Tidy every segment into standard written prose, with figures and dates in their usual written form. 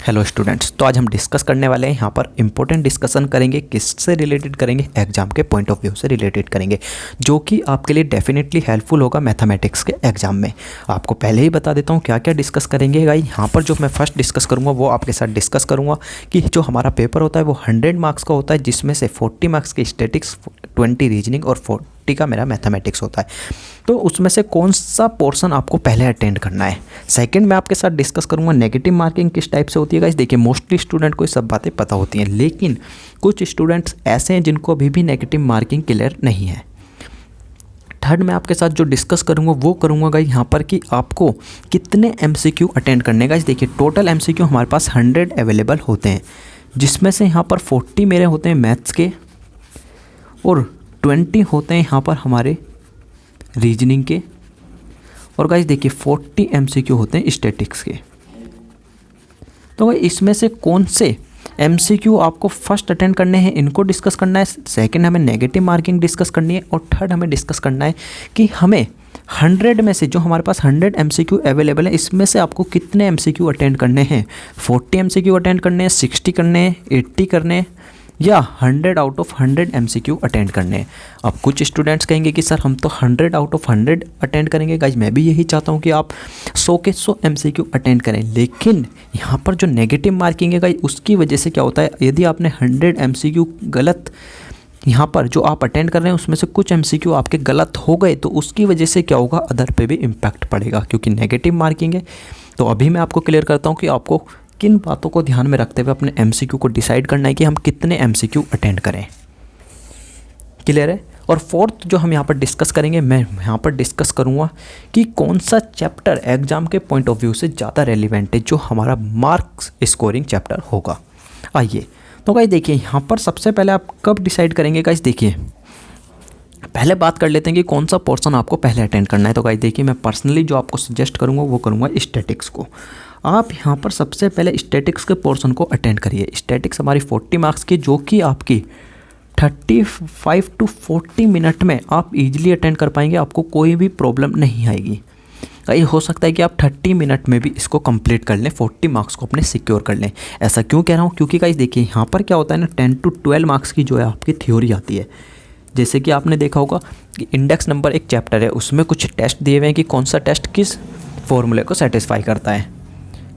Hello students, तो आज हम डिस्कस करने वाले हैं यहाँ पर इंपॉर्टेंट डिस्कशन करेंगे। किससे रिलेटेड करेंगे? एग्जाम के पॉइंट ऑफ व्यू से रिलेटेड करेंगे, जो कि आपके लिए डेफिनेटली हेल्पफुल होगा मैथमेटिक्स के एग्जाम में। आपको पहले ही बता देता हूँ क्या क्या डिस्कस करेंगे गाइस। यहाँ पर जो मैं फर्स्ट डिस्कस करूँगा वो आपके साथ डिस्कस करूँगा कि जो हमारा पेपर होता है वो 100 मार्क्स का होता है, जिसमें से 40 मार्क्स की स्टैटिक्स, 20 रीजनिंग और 40 का मेरा मैथमेटिक्स होता है। तो उसमें से कौन सा पोर्शन आपको पहले अटेंड करना है। सेकंड मैं आपके साथ डिस्कस करूंगा नेगेटिव मार्किंग किस टाइप से होती है गाइस। देखिए, मोस्टली स्टूडेंट को ये सब बातें पता होती हैं, लेकिन कुछ स्टूडेंट्स ऐसे हैं जिनको अभी भी नेगेटिव मार्किंग क्लियर नहीं है। थर्ड मैं आपके साथ जो डिस्कस करूंगा वो करूंगा गाइस यहाँ पर कि आपको कितने MCQ अटेंड करने। गाइस देखिए, टोटल MCQ हमारे पास 100 अवेलेबल होते हैं, जिसमें से यहाँ पर 40 मेरे होते हैं मैथ्स के और 20 होते हैं यहाँ पर हमारे रीजनिंग के, और गाइस देखिए 40 MCQ होते हैं स्टैटिक्स के। तो गाइस इसमें से कौन से MCQ आपको फर्स्ट अटेंड करने हैं, इनको डिस्कस करना है। सेकंड हमें नेगेटिव मार्किंग डिस्कस करनी है, और थर्ड हमें डिस्कस करना है कि हमें 100 में से जो हमारे पास 100 MCQ अवेलेबल है, इसमें से आपको कितने MCQ अटेंड करने हैं। 40 MCQ अटेंड करने हैं, 60 करने हैं, 80 करने हैं, या 100 आउट ऑफ 100 MCQ अटेंड करने हैं। अब कुछ स्टूडेंट्स कहेंगे कि सर हम तो 100 आउट ऑफ 100 अटेंड करेंगे। गाइज मैं भी यही चाहता हूँ कि आप 100 के 100 MCQ अटेंड करें, लेकिन यहाँ पर जो नेगेटिव मार्किंग है गाइज, उसकी वजह से क्या होता है, यदि आपने 100 MCQ गलत यहाँ पर जो आप अटेंड कर रहे हैं उसमें से कुछ MCQ आपके गलत हो गए, तो उसकी वजह से क्या होगा, अदर पे भी इम्पैक्ट पड़ेगा, क्योंकि नेगेटिव मार्किंग है। तो अभी मैं आपको क्लियर करता हूँ कि आपको किन बातों को ध्यान में रखते हुए अपने MCQ को डिसाइड करना है कि हम कितने MCQ अटेंड करें। क्लियर है। और फोर्थ जो हम यहाँ पर डिस्कस करेंगे, मैं यहाँ पर डिस्कस करूँगा कि कौन सा चैप्टर एग्जाम के पॉइंट ऑफ व्यू से ज़्यादा रेलिवेंट है, जो हमारा मार्क्स स्कोरिंग चैप्टर होगा। आइए तो गाइस देखिए, यहाँ पर सबसे पहले आप कब डिसाइड करेंगे गाइस। देखिए पहले बात कर लेते हैं कि कौन सा पोर्शन आपको पहले अटेंड करना है। तो गाइस देखिए, मैं पर्सनली जो आपको सजेस्ट करूँगा वो करूँगा स्टैटिक्स को। आप यहाँ पर सबसे पहले स्टैटिक्स के पोर्शन को अटेंड करिए। स्टैटिक्स हमारी 40 मार्क्स की, जो कि आपकी 35 to 40 मिनट में आप इजीली अटेंड कर पाएंगे, आपको कोई भी प्रॉब्लम नहीं आएगी। ये हो सकता है कि आप 30 मिनट में भी इसको कंप्लीट कर लें, 40 मार्क्स को अपने सिक्योर कर लें। ऐसा क्यों कह रहा हूँ, क्योंकि गाइस देखिए यहाँ पर क्या होता है ना, 10 to 12 मार्क्स की जो है आपकी थ्योरी आती है। जैसे कि आपने देखा होगा कि इंडेक्स नंबर एक चैप्टर है, उसमें कुछ टेस्ट दिए हुए हैं कि कौन सा टेस्ट किस फॉर्मूले को सेटिस्फाई करता है।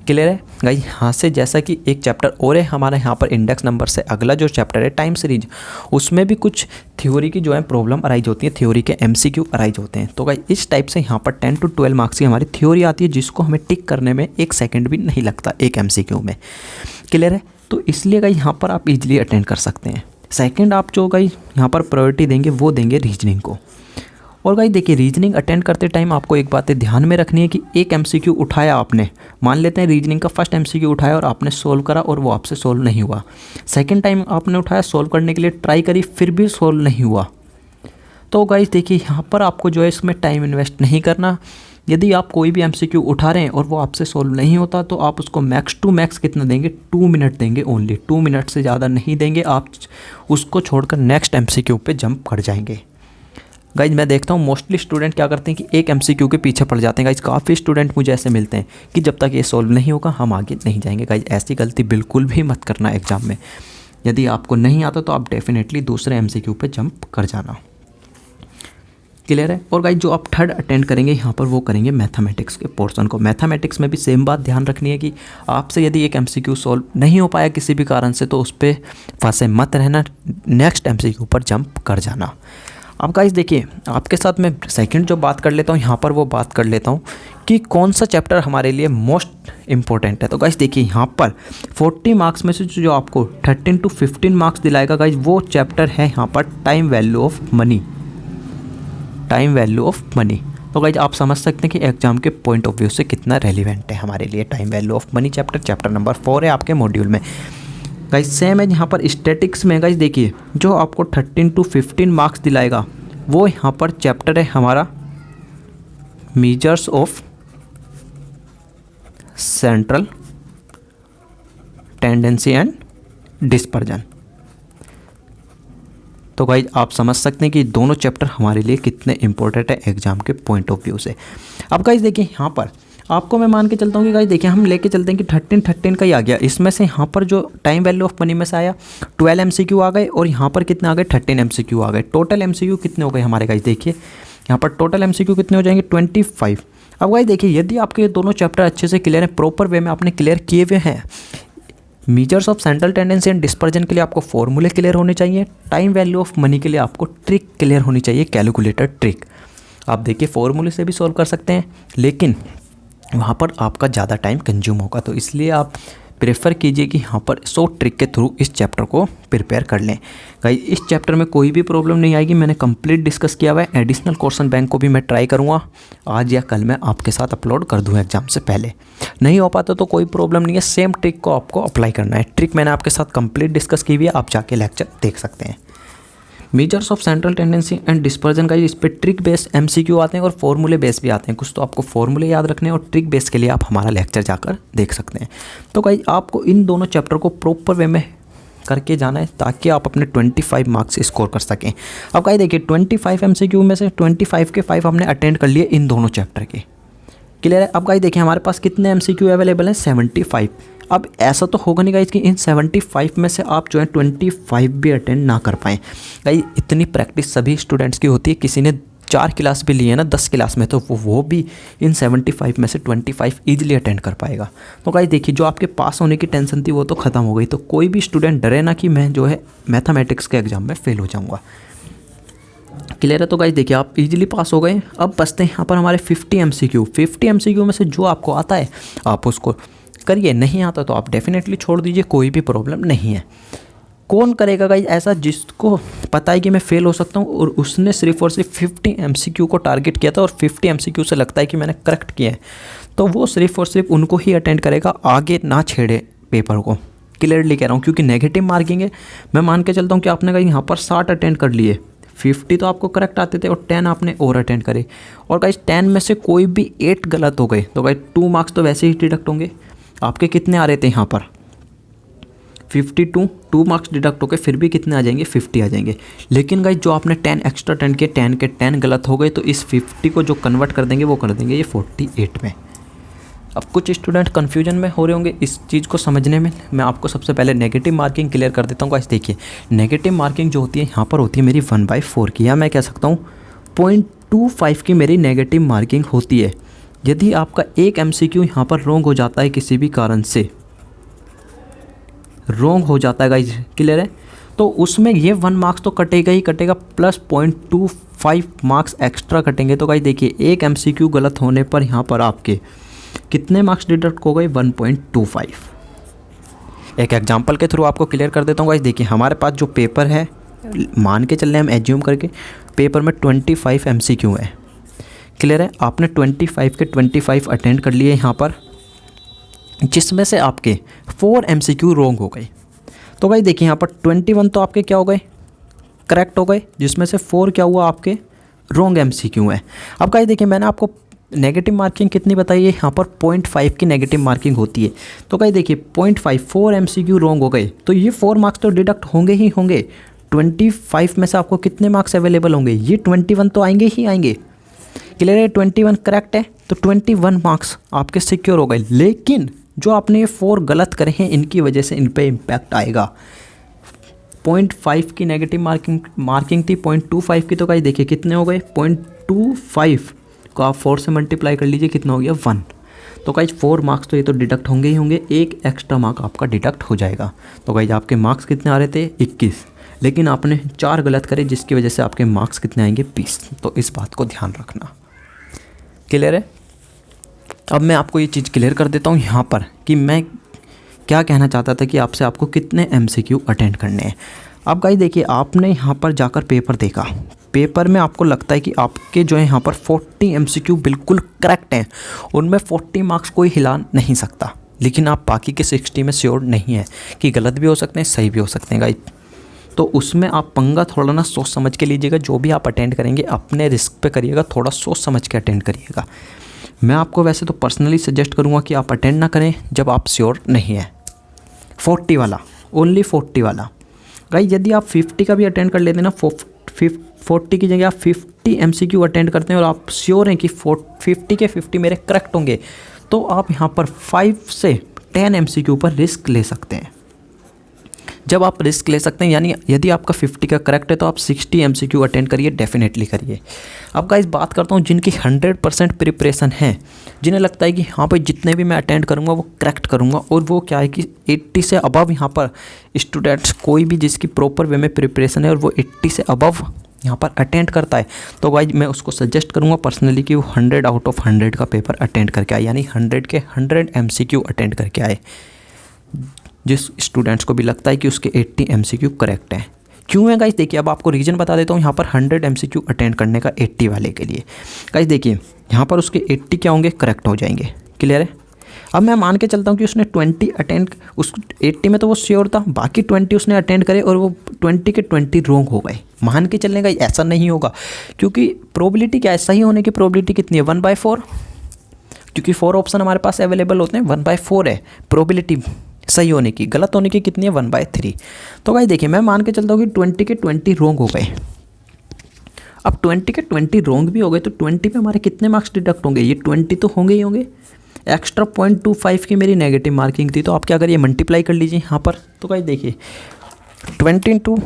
क्लियर है गाइस। यहाँ से जैसा कि एक चैप्टर और है हमारे यहाँ पर इंडेक्स नंबर से अगला जो चैप्टर है टाइम सीरीज, उसमें भी कुछ थ्योरी की जो है प्रॉब्लम अराइज होती है, थ्योरी के MCQ अराइज होते हैं। तो गाइस इस टाइप से यहाँ पर 10 to 12 मार्क्स की हमारी थ्योरी आती है, जिसको हमें टिक करने में 1 सेकंड भी नहीं लगता एक MCQ में। क्लियर है। तो इसलिए गाइस यहाँ पर आप इजीली अटेंड कर सकते हैं। सेकेंड आप जो गाइस यहाँ पर प्रायोरिटी देंगे वो देंगे रीजनिंग को। और गाइस देखिए, रीजनिंग अटेंड करते टाइम आपको एक बात ध्यान में रखनी है कि एक MCQ उठाया आपने, मान लेते हैं रीजनिंग का फर्स्ट MCQ उठाया और आपने सोल्व करा और वो आपसे सोल्व नहीं हुआ। सेकंड टाइम आपने उठाया, सोल्व करने के लिए ट्राई करी, फिर भी सोल्व नहीं हुआ। तो गाइस देखिए, यहाँ पर आपको जो है इसमें टाइम इन्वेस्ट नहीं करना। यदि आप कोई भी MCQ उठा रहे हैं और वो आपसे सोल्व नहीं होता, तो आप उसको मैक्स टू मैक्स कितना देंगे, 2 मिनट देंगे ओनली। 2 मिनट से ज़्यादा नहीं देंगे। आप उसको छोड़कर नेक्स्ट MCQ पे जंप कर जाएंगे। गाइज मैं देखता हूँ मोस्टली स्टूडेंट क्या करते हैं कि एक MCQ के पीछे पड़ जाते हैं। गाइज काफ़ी स्टूडेंट मुझे ऐसे मिलते हैं कि जब तक ये सॉल्व नहीं होगा हम आगे नहीं जाएंगे। गाइज ऐसी गलती बिल्कुल भी मत करना एग्जाम में। यदि आपको नहीं आता तो आप डेफिनेटली दूसरे MCQ पे जंप कर जाना। क्लियर है। और गाइज जो आप थर्ड अटेंड करेंगे यहाँ पर वो करेंगे मैथमेटिक्स के पोर्शन को। मैथमेटिक्स में भी सेम बात ध्यान रखनी है कि आपसे यदि एक MCQ सॉल्व नहीं हो पाया किसी भी कारण से, तो उस पर फंसे मत रहना, नेक्स्ट MCQ पर जंप कर जाना। अब गाइस देखिए, आपके साथ मैं सेकंड जो बात कर लेता हूँ यहाँ पर, वो बात कर लेता हूँ कि कौन सा चैप्टर हमारे लिए मोस्ट इम्पोर्टेंट है। तो गाइस देखिए, यहाँ पर 40 मार्क्स में से जो आपको 13 to 15 मार्क्स दिलाएगा गाइस, वो चैप्टर है यहाँ पर time value of money. Time value of money. तो गाइस आप समझ सकते हैं कि एग्जाम के पॉइंट ऑफ व्यू से कितना रेलिवेंट है हमारे लिए time value of money chapter number 4 है आपके मॉड्यूल में। गाइस सेम है यहाँ पर स्टैटिक्स में। गाइस देखिए, जो आपको 13 to 15 मार्क्स दिलाएगा वो यहाँ पर चैप्टर है हमारा measures of central tendency and dispersion. तो गाइज आप समझ सकते हैं कि दोनों चैप्टर हमारे लिए कितने इंपॉर्टेंट है एग्जाम के पॉइंट ऑफ व्यू से। अब गाइज देखिए, यहाँ पर आपको मैं मान के चलता हूँ कि गाइस देखिए हम लेके चलते हैं कि 13 का ही आ गया। इसमें से यहाँ पर जो टाइम वैल्यू ऑफ मनी में से आया 12 MCQ आ गए और यहाँ पर कितने आ गए 13 MCQ आ गए। टोटल MCQ कितने हो गए हमारे गाइस, देखिए यहाँ पर टोटल MCQ कितने हो जाएंगे 25। अब गाइस देखिए यदि आपके ये दोनों चैप्टर अच्छे से क्लियर है, प्रॉपर वे में आपने क्लियर किए हुए हैं, measures of central tendency and dispersion के लिए आपको फॉर्मूले क्लियर होने चाहिए, टाइम वैल्यू ऑफ मनी के लिए आपको ट्रिक क्लियर होनी चाहिए, कैलकुलेटर ट्रिक। आप देखिए फॉर्मूले से भी सॉल्व कर सकते हैं लेकिन वहाँ पर आपका ज़्यादा टाइम कंज्यूम होगा, तो इसलिए आप प्रेफर कीजिए कि यहाँ पर 100 ट्रिक के थ्रू इस चैप्टर को प्रिपेयर कर लें। गाइस इस चैप्टर में कोई भी प्रॉब्लम नहीं आएगी, मैंने कंप्लीट डिस्कस किया हुआ है। एडिशनल क्वेश्चन बैंक को भी मैं ट्राई करूँगा आज या कल मैं आपके साथ अपलोड कर दूँ एग्जाम से पहले। नहीं हो पाता तो कोई प्रॉब्लम नहीं है, सेम ट्रिक को आपको अप्लाई करना है। ट्रिक मैंने आपके साथ कंप्लीट डिस्कस की हुई है, आप जाके लेक्चर देख सकते हैं। Measures of central tendency and dispersion का इस पर ट्रिक बेस MCQ आते हैं और फॉर्मूले बेस भी आते हैं। कुछ तो आपको फॉर्मूले याद रखने हैं और ट्रिक बेस के लिए आप हमारा लेक्चर जाकर देख सकते हैं। तो गाइस आपको इन दोनों चैप्टर को प्रॉपर वे में करके जाना है ताकि आप अपने 25 मार्क्स स्कोर कर सकें। अब गाइस देखिए 25 MCQ में से 25 के 5 हमने अटेंड कर लिए इन दोनों चैप्टर के, क्लियर है। अब गाइस देखिए हमारे पास कितने MCQ अवेलेबल हैं 75। अब ऐसा तो होगा नहीं गाइस कि इन 75 में से आप जो है 25 भी अटेंड ना कर पाएँ। गाइस इतनी प्रैक्टिस सभी स्टूडेंट्स की होती है, किसी ने 4 क्लास भी लिए है ना 10 क्लास में, तो वो भी इन 75 में से 25 ईजिली अटेंड कर पाएगा। तो गाइस देखिए जो आपके पास होने की टेंशन थी वो तो ख़त्म हो गई। तो कोई भी स्टूडेंट डरे ना कि मैं जो है मैथमेटिक्स के एग्ज़ाम में फ़ेल हो जाऊँगा, क्लियर है। तो गाइस देखिए आप इजीली पास हो गए। अब बचते हैं यहाँ पर हमारे 50 MCQ में से जो आपको आता है आप उसको करिए, नहीं आता तो आप डेफिनेटली छोड़ दीजिए, कोई भी प्रॉब्लम नहीं है। कौन करेगा गाइस ऐसा जिसको पता है कि मैं फ़ेल हो सकता हूँ और उसने सिर्फ और सिर्फ 50 MCQ को टारगेट किया था और 50 MCQ से लगता है कि मैंने करेक्ट किया है, तो वो सिर्फ और सिर्फ उनको ही अटेंड करेगा, आगे ना छेड़े पेपर को। क्लियरली कह रहा हूँ क्योंकि नेगेटिव मार्किंग है। मैं मान के चलता हूँ कि आपने कहीं यहाँ पर 60 अटेंड कर लिए, 50 तो आपको करेक्ट आते थे और 10 आपने और अटेंड करे, और गाइस 10 में से कोई भी 8 गलत हो गए तो गाइस 2 मार्क्स तो वैसे ही डिडक्ट होंगे। आपके कितने आ रहे थे यहाँ पर 52, 2 मार्क्स डिडक्ट होकर फिर भी कितने आ जाएंगे 50 आ जाएंगे। लेकिन गाइस जो आपने 10 एक्स्ट्रा अटेंड किए, 10 के 10 गलत हो गए, तो इस 50 को जो कन्वर्ट कर देंगे वो कर देंगे ये 48 में। अब कुछ स्टूडेंट कन्फ्यूजन में हो रहे होंगे इस चीज़ को समझने में। मैं आपको सबसे पहले नेगेटिव मार्किंग क्लियर कर देता हूँ गाइस। देखिए नेगेटिव मार्किंग जो होती है यहाँ पर होती है मेरी 1/4 की, या मैं कह सकता हूँ 0.25 की मेरी नेगेटिव मार्किंग होती है। यदि आपका एक MCQ यहाँ पर रॉन्ग हो जाता है, किसी भी कारण से रॉन्ग हो जाता है गाइस, क्लियर है, तो उसमें ये 1 मार्क्स तो कटेगा ही कटेगा, प्लस 0.25 मार्क्स एक्स्ट्रा कटेंगे। तो गाइस देखिए एक MCQ गलत होने पर यहाँ पर आपके कितने मार्क्स डिडक्ट हो गए 1.25। एक एग्जांपल के थ्रू आपको क्लियर कर देता हूँ गाइस। देखिए हमारे पास जो पेपर है, मान के चल रहे हैं हम एज्यूम करके, पेपर में 25 MCQ है, क्लियर है। आपने 25 के 25 अटेंड कर लिए यहाँ पर, जिसमें से आपके 4 MCQ रॉन्ग हो गए। तो गाइस देखिए यहाँ पर 21 तो आपके क्या हो गए करेक्ट हो गए, जिसमें से 4 क्या हुआ आपके रॉन्ग MCQ है। अब गाइस देखिए मैंने आपको नेगेटिव मार्किंग कितनी बताई है, यहाँ पर 0.5 की नेगेटिव मार्किंग होती है। तो गाइस देखिए 0.5 4 MCQ रॉन्ग हो गए तो ये 4 मार्क्स तो डिडक्ट होंगे ही होंगे। 25 में से आपको कितने मार्क्स अवेलेबल होंगे, ये 21 तो आएंगे ही आएंगे, क्लियर है। 21 करेक्ट है तो 21 मार्क्स आपके सिक्योर हो गए। लेकिन जो आपने ये 4 गलत करे हैं इनकी वजह से इन पे इम्पैक्ट आएगा। 0.5 की नेगेटिव मार्किंग थी, 0.25 की, तो गाइस देखिए कितने हो गए 0.25 को आप 4 से मल्टीप्लाई कर लीजिए, कितना हो गया 1। तो गाइस 4 मार्क्स तो ये तो डिडक्ट होंगे ही होंगे, एक एक्स्ट्रा मार्क आपका डिडक्ट हो जाएगा। तो गाइस आपके मार्क्स कितने आ रहे थे 21, लेकिन आपने 4 गलत करे जिसकी वजह से आपके मार्क्स कितने आएंगे 20। तो इस बात को ध्यान रखना, क्लियर है। अब मैं आपको ये चीज़ क्लियर कर देता हूँ यहाँ पर कि मैं क्या कहना चाहता था कि आपसे आपको कितने MCQ अटेंड करने हैं। अब गाइस देखिए आपने यहाँ पर जाकर पेपर देखा, पेपर में आपको लगता है कि आपके जो है यहाँ पर 40 MCQ बिल्कुल करेक्ट हैं, उनमें 40 मार्क्स कोई हिला नहीं सकता, लेकिन आप बाकी के 60 में श्योर नहीं है कि गलत भी हो सकते हैं सही भी हो सकते हैं गाइस। तो उसमें आप पंगा थोड़ा ना सोच समझ के लीजिएगा, जो भी आप अटेंड करेंगे अपने रिस्क पे करिएगा, थोड़ा सोच समझ के अटेंड करिएगा। मैं आपको वैसे तो पर्सनली सजेस्ट करूँगा कि आप अटेंड ना करें जब आप श्योर नहीं है। 40 वाला, ओनली 40 वाला गाइस। यदि आप 50 का भी अटेंड कर लेते हैं ना, 40 की जगह आप 50 MCQ अटेंड करते हैं और आप श्योर हैं कि 50 के 50 मेरे करेक्ट होंगे, तो आप यहाँ पर 5 से 10 MCQ पर रिस्क ले सकते हैं। जब आप रिस्क ले सकते हैं यानी यदि आपका 50 का करेक्ट है तो आप 60 MCQ अटेंड करिए, डेफिनेटली करिए। अब गाइस बात करता हूँ जिनकी 100% प्रिपरेशन है, जिन्हें लगता है कि हाँ भाई जितने भी मैं अटेंड करूँगा वो करेक्ट करूँगा, और वो क्या है कि 80 से अबव यहाँ पर स्टूडेंट्स, कोई भी जिसकी प्रॉपर वे में प्रिपरेशन है और वो 80 से अबव यहाँ पर अटेंड करता है, तो गाइस मैं उसको सजेस्ट करूँगा पर्सनली कि वो 100 आउट ऑफ 100 का पेपर अटेंड करके आए, यानी 100 के 100 MCQ अटेंड करके आए। जिस स्टूडेंट्स को भी लगता है कि उसके 80 MCQ करेक्ट हैं। क्यों है गाइस, देखिए अब आपको रीज़न बता देता हूँ यहाँ पर 100 MCQ अटेंड करने का 80 वाले के लिए। गाइस देखिए यहाँ पर उसके 80 क्या होंगे, करेक्ट हो जाएंगे। क्लियर है। अब मैं मान के चलता हूँ कि उसने 20 अटेंड, उस 80 में तो वो श्योर था, बाकी 20 उसने अटेंड करे और वो 20 के 20 रॉन्ग हो गए। मान के चलने का ऐसा नहीं होगा, क्योंकि प्रोबेबिलिटी क्या है, सही होने की प्रोबेबिलिटी कितनी है, 1/4, क्योंकि 4 ऑप्शन हमारे पास अवेलेबल होते हैं, 1/4 है प्रोबेबिलिटी सही होने की। गलत होने की कितनी है, 1/3। तो गाइस देखिए मैं मान के चलता हूँ कि 20 के 20 रॉन्ग हो गए। अब 20 के 20 रॉन्ग भी हो गए तो 20 पे हमारे कितने मार्क्स डिडक्ट होंगे, ये 20 तो होंगे ही होंगे। एक्स्ट्रा 0.25 की मेरी नेगेटिव मार्किंग थी, तो आप क्या करिए मल्टीप्लाई कर लीजिए यहाँ पर। तो गाइस देखिए 20 इंटू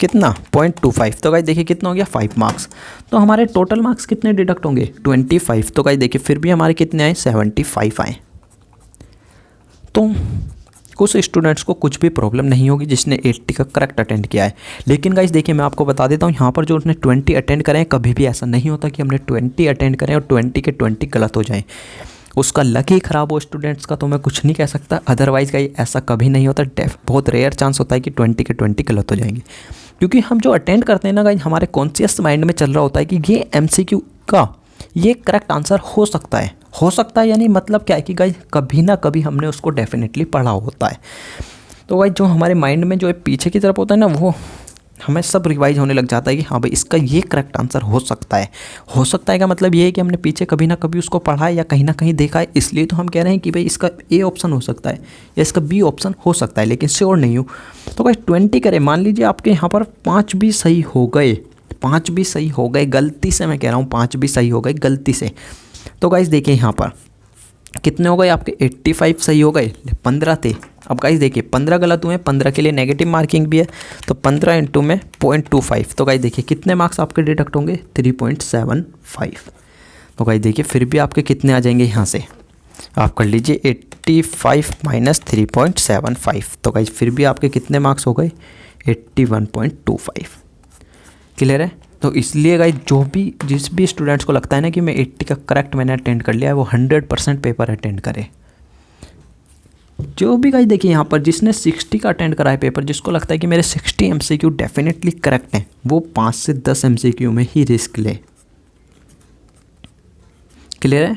कितना 0.25, तो गाइस देखिए कितना हो गया 5 मार्क्स। तो हमारे टोटल मार्क्स कितने डिडक्ट होंगे, 25। तो गाइस देखिए फिर भी हमारे कितने आए, 75 आए। तो कुछ स्टूडेंट्स को कुछ भी प्रॉब्लम नहीं होगी जिसने 80 का करेक्ट अटेंड किया है। लेकिन गाइस देखिए मैं आपको बता देता हूँ यहाँ पर जो उसने 20 अटेंड करें, कभी भी ऐसा नहीं होता कि हमने 20 अटेंड करें और 20 के 20 गलत हो जाएं। उसका लक ही ख़राब हो स्टूडेंट्स का, तो मैं कुछ नहीं कह सकता। अदरवाइज़ गाइस ऐसा कभी नहीं होता, बहुत रेयर चांस होता है कि 20 के 20 गलत हो जाएंगे, क्योंकि हम जो अटेंड करते हैं ना गाइस, हमारे कॉन्शियस माइंड में चल रहा होता है कि ये MCQ का ये करेक्ट आंसर हो सकता है। हो सकता है यानी मतलब क्या है कि गाइस कभी ना कभी हमने उसको डेफिनेटली पढ़ा होता है। तो गाइस जो हमारे माइंड में जो पीछे की तरफ होता है ना, वो हमें सब रिवाइज होने लग जाता है कि हाँ भाई इसका ये करेक्ट आंसर हो सकता है। हो सकता है का मतलब ये है कि हमने पीछे कभी ना कभी उसको पढ़ा है या कहीं ना कहीं देखा है, इसलिए तो हम कह रहे हैं कि भाई इसका A ऑप्शन हो सकता है या इसका B ऑप्शन हो सकता है, लेकिन श्योर नहीं हूँ। तो गाइस 20 करें, मान लीजिए आपके यहाँ पर 5 भी सही हो गए, 5 भी सही हो गए गलती से, मैं कह रहा हूँ 5 भी सही हो गए गलती से। तो गाइस देखिए यहाँ पर कितने हो गए आपके, 85 सही हो गए, 15 थे। अब गाइस देखिए 15 गलत हुए, 15 के लिए नेगेटिव मार्किंग भी है, तो 15 इंटू में 0.25। तो गाइस देखिए कितने मार्क्स आपके डिडक्ट होंगे, 3.75। तो गाइस देखिए फिर भी आपके कितने आ जाएंगे, यहाँ से आप कर लीजिए 85 माइनस 3.75। तो गाइस फिर भी आपके कितने मार्क्स हो गए, 81.25। क्लियर है। तो इसलिए गाइस जिस भी स्टूडेंट्स को लगता है ना कि मैं 80 का करेक्ट मैंने अटेंड कर लिया है, वो 100% पेपर अटेंड करे। जो भी गाइस देखिए यहाँ पर जिसने 60 का अटेंड करा है पेपर, जिसको लगता है कि मेरे 60 MCQ डेफिनेटली करेक्ट हैं, वो 5 से 10 MCQ में ही रिस्क ले। क्लियर है।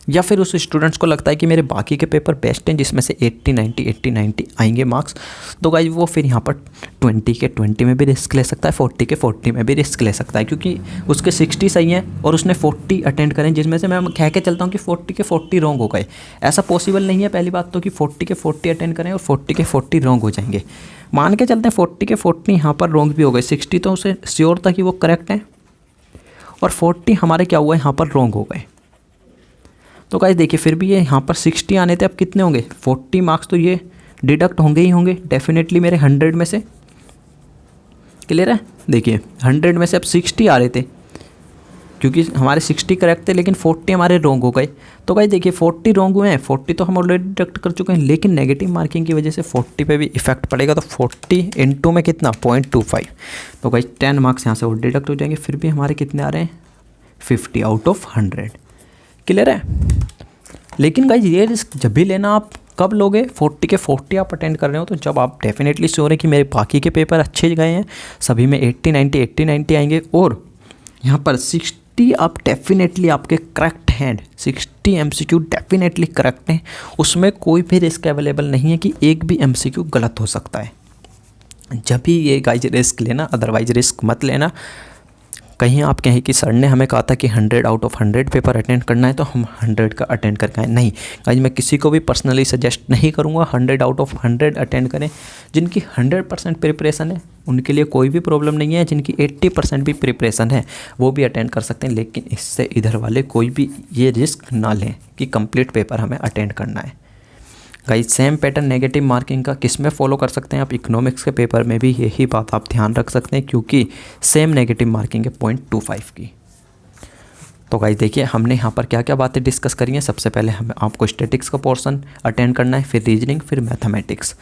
या फिर उस स्टूडेंट्स को लगता है कि मेरे बाकी के पेपर बेस्ट हैं जिसमें से 80-90 आएंगे मार्क्स, तो गाइस वो फिर यहाँ पर 20 के 20 में भी रिस्क ले सकता है, 40 के 40 में भी रिस्क ले सकता है, क्योंकि उसके 60 सही हैं और उसने 40 अटेंड करें, जिसमें से मैं कह के चलता हूँ कि 40 के 40 रॉन्ग हो गए। ऐसा पॉसिबल नहीं है पहली बात तो कि 40 के 40 अटेंड करें और 40 के 40 रॉन्ग हो जाएंगे। मान के चलते हैं 40 के 40 यहाँ पर रॉन्ग भी हो गए, 60 तो उसे श्योर था कि वो करेक्ट हैं और 40 हमारे क्या हुआ यहाँ पर रॉन्ग हो गए। तो गाइस देखिए फिर भी ये यहाँ पर 60 आने थे, अब कितने होंगे, 40 मार्क्स तो ये डिडक्ट होंगे ही होंगे डेफिनेटली मेरे 100 में से। क्लियर है। देखिए 100 में से अब 60 आ रहे थे, क्योंकि हमारे 60 करेक्ट थे लेकिन 40 हमारे रॉन्ग हो गए। तो गाइस देखिए 40 रॉन्ग हुए हैं, 40 तो हम ऑलरेडी डिडक्ट कर चुके हैं, लेकिन नेगेटिव मार्किंग की वजह से 40 पे भी इफेक्ट पड़ेगा। तो 40 इंटू में कितना 0.25, तो गाइस 10 मार्क्स यहाँ से और डिडक्ट हो जाएंगे। फिर भी हमारे कितने आ रहे हैं, 50 आउट ऑफ 100। क्लियर है। लेकिन गाइस ये रिस्क जब भी लेना आप कब लोगे, 40 के 40 आप अटेंड कर रहे हो तो जब आप डेफिनेटली श्योर है कि मेरे बाकी के पेपर अच्छे गए हैं, सभी में 80-90 आएंगे और यहाँ पर 60 आप डेफिनेटली आपके करेक्ट हैं, 60 MCQ डेफिनेटली करेक्ट हैं, उसमें कोई भी रिस्क अवेलेबल नहीं है कि एक भी MCQ गलत हो सकता है। जब भी ये गाइस रिस्क लेना, अदरवाइज रिस्क मत लेना। कहीं आप कहें कि सर ने हमें कहा था कि 100 आउट ऑफ 100 पेपर अटेंड करना है तो हम 100 का अटेंड करके आए। नहीं गाइज, मैं किसी को भी पर्सनली सजेस्ट नहीं करूँगा 100 आउट ऑफ 100 अटेंड करें। जिनकी 100% प्रिपरेशन है उनके लिए कोई भी प्रॉब्लम नहीं है, जिनकी 80% भी प्रिपरेशन है वो भी अटेंड कर सकते हैं, लेकिन इससे इधर वाले कोई भी ये रिस्क ना लें कि कंप्लीट पेपर हमें अटेंड करना है। Guys same pattern negative marking का किस में फॉलो कर सकते हैं आप? इकोनॉमिक्स के पेपर में भी यही बात आप ध्यान रख सकते हैं, क्योंकि सेम नेगेटिव मार्किंग है 0.25 की। तो गाइज देखिए हमने यहाँ पर क्या क्या बातें डिस्कस करी हैं। सबसे पहले हमें आपको स्टैटिक्स का पोर्शन अटेंड करना है, फिर रीजनिंग, फिर मैथमेटिक्स।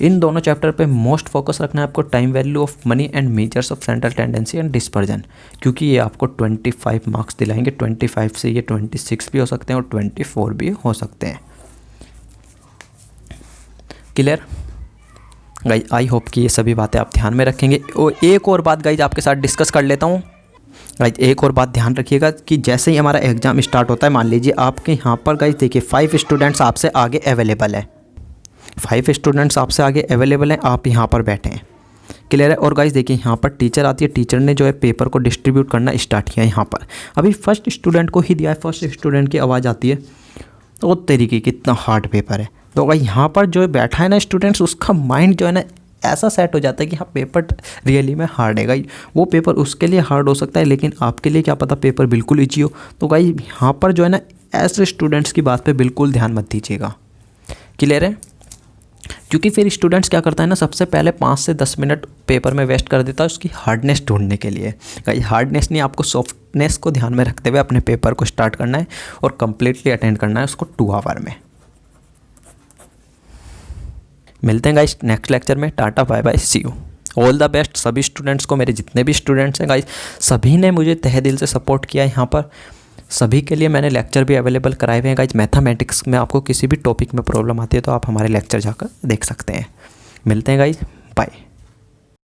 इन दोनों चैप्टर पे मोस्ट फोकस रखना है आपको time value of money and measures of central tendency and dispersion, क्योंकि ये आपको 25 मार्क्स दिलाएंगे। 25 से ये 26 भी हो सकते हैं और 24 भी हो सकते हैं। Clear guys? आई होप कि ये सभी बातें आप ध्यान में रखेंगे। और एक और बात गाइज आपके साथ डिस्कस कर लेता हूँ। गाइज एक और बात ध्यान रखिएगा कि जैसे ही हमारा एग्ज़ाम स्टार्ट होता है, मान लीजिए आपके यहाँ पर गाइज देखिए 5 स्टूडेंट्स आपसे आगे अवेलेबल है, 5 स्टूडेंट्स आपसे आगे अवेलेबल हैं, आप यहाँ पर बैठे हैं। क्लियर है? और गाइज देखिए यहाँ पर टीचर आती है, टीचर ने जो है पेपर को डिस्ट्रीब्यूट करना स्टार्ट किया। यहाँ पर अभी फर्स्ट स्टूडेंट को ही दिया है, फर्स्ट स्टूडेंट की आवाज़ आती है, तो तरीके कितना हार्ड पेपर है। तो भाई यहाँ पर जो बैठा है ना स्टूडेंट्स, उसका माइंड जो है ना ऐसा सेट हो जाता है कि हाँ पेपर रियली में हार्ड है। गाइस वो पेपर उसके लिए हार्ड हो सकता है, लेकिन आपके लिए क्या पता पेपर बिल्कुल ईजी हो। तो गाइस यहाँ पर जो है ना ऐसे स्टूडेंट्स की बात पे बिल्कुल ध्यान मत दीजिएगा। क्लियर है? क्योंकि फिर स्टूडेंट्स क्या करता है ना, सबसे पहले 5 से 10 मिनट पेपर में वेस्ट कर देता है उसकी हार्डनेस ढूंढने के लिए। गाइस हार्डनेस नहीं, आपको सॉफ्टनेस को ध्यान में रखते हुए अपने पेपर को स्टार्ट करना है और कंप्लीटली अटेंड करना है उसको 2 आवर में। मिलते हैं गाइस नेक्स्ट लेक्चर में। Tata bye bye, see you, all the best सभी स्टूडेंट्स को। मेरे जितने भी स्टूडेंट्स हैं गाइस, सभी ने मुझे तहे दिल से सपोर्ट किया है। यहाँ पर सभी के लिए मैंने लेक्चर भी अवेलेबल कराए हुए हैं गाइस। मैथमेटिक्स में आपको किसी भी टॉपिक में प्रॉब्लम आती है तो आप हमारे लेक्चर जाकर देख सकते हैं। मिलते हैं गाइस, बाय।